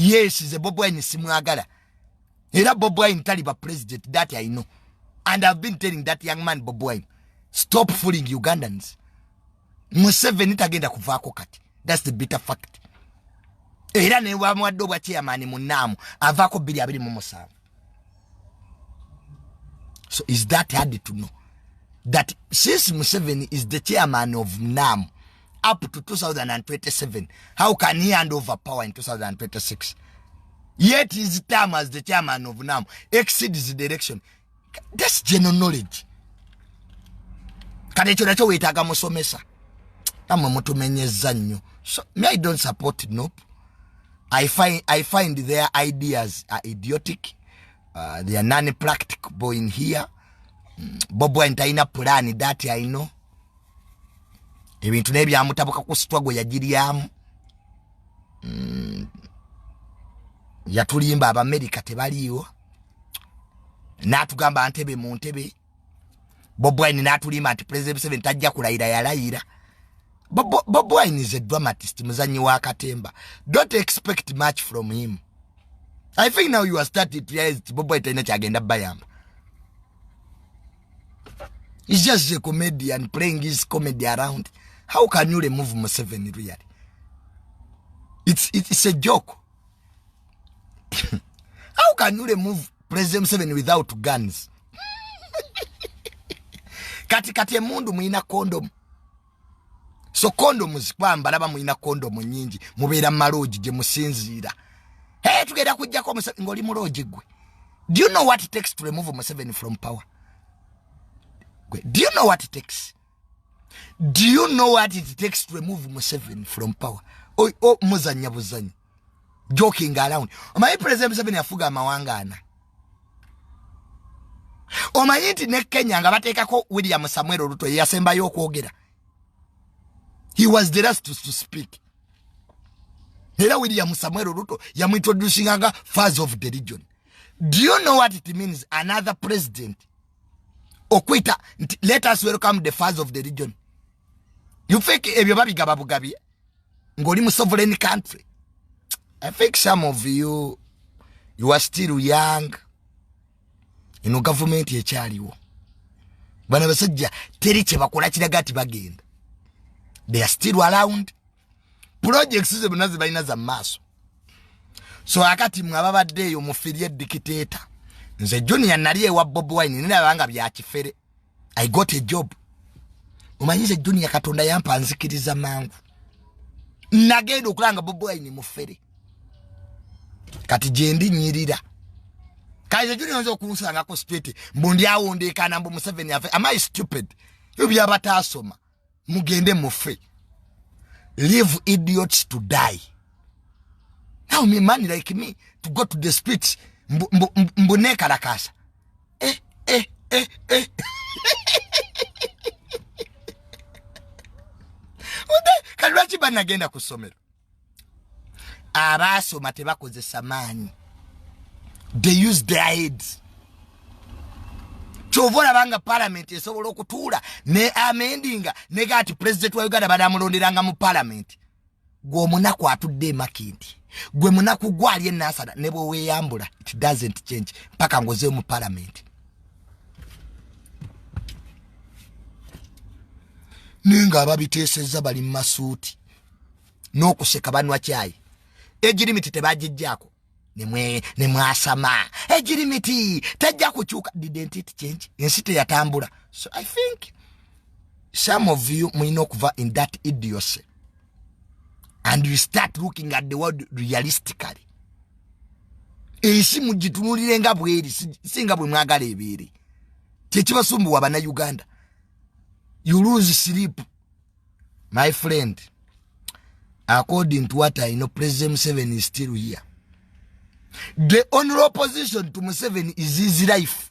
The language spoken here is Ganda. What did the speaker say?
Yes, is a Bobi Wine simwagala. Era Bobi Wine taliba president, that I know. And I've been telling that young man Bobi Wine, stop fooling Ugandans. Museveni tagenda kuvaako kati. That's the bitter fact. Era ne wamwaddo bwa chairman munamu avaako 227. So is that hard to know? That since Museveni is the chairman of NAM up to 2027, how can he hand over power in 2026? Yet his term as the chairman of NAM exceeds the direction. That's general knowledge. Kanecho nacho wetaga musomesa. Ama mutumenyeza nnyo. So me, I don't support nope. I find their ideas are idiotic. They are non-practical in here. Bobi Wine taina plan, that I know. Ebintu nebya mutabuka ku struggle yagiriyamu. Yatulimba aba America tebaliyo. Natugamba Antebe mu Ntebe. Bobi Wine natulimba ati President Museveni tajja kulayira yalayira. Bobi Wine is a dramatist, muzanyi wa katemba. Don't expect much from him. I think now you are starting to realize Bobi Wine taina kyagenda bayamba. He's just a comedian playing his comedy around. How can you remove Museveni really? It's a joke. How can you remove President Museveni without guns? Kati mundu muina condom. So condoms kwamba laba muina condom nyingi mubera maloji je musinzira. Hey, tugenda kujja ko ngoli muloji gwe. Do you know what it takes to remove Museveni from power? Do you know what it takes? Do you know what it takes to remove Museveni from power? Oh, muzanya buzanya. Joking around. My President Museveni afuga mawangana. Omayinti ne Kenya nga batekako William Samuel Ruto yasemba yokwogera. He was the last to speak. Era William Samuel Ruto yamintroducing anga fathers of the region. Do you know what it means? Another president. Okwita, let us welcome the fathers of the region. You think ebyo babigaba bugabi? Ngoli mu sovereign country. I think some of you are still young. Ino government yekyaliwo. Bana basajja teri kye bakola kiraga ati bagenda. They are still around. Projects ze bunazi balina za maaso. So akati mwababadde yo mufirie dictator. Nze junior naliye wa Bobi Wine nina banga bya kifere. I got a job. Umanyize junior katonda yampanzikiriza mangu. Nagenda okulanga Bobi Wine mufere. Kati jendi nyirira. Kaize junior nzo kunsanga ko straight. Mbundi awondeka nambo Museveni afe. Am I stupid? You be abatasoma. Mugende mufe. Leave idiots to die. Now me man like me to go to the streets. Mbuneka lakasa. Kalwachi banagenda kusomero. Abasoma tebakozesa maanyi. They use their heads. Chovola banga parliament esobola okutuula ne amendinga ne gati president wa Uganda badamulonderanga mu parliament. Gwe munaku atudde makindi. Gwe munaku gwali enasada nebo weyambula. It doesn't change. Paka ngoze mu parliament. Ninga ababiteseza bali masuti. N'okuseka banwa chai. Ejirimiti tebajijjako. Ne mwasama. Ejirimiti tajja kuchuka. Didn't it change? Ensite yatambula. So I think some of you mwinokuva in that idiocy. And you start looking at the world realistically. Esi mujitunulire nga bweri singa bwe mwagala ebiri. Tekibasumbu wabana Uganda. You lose sleep. My friend, according to what I know, President Museveni is still here. The only opposition to Museveni is his life.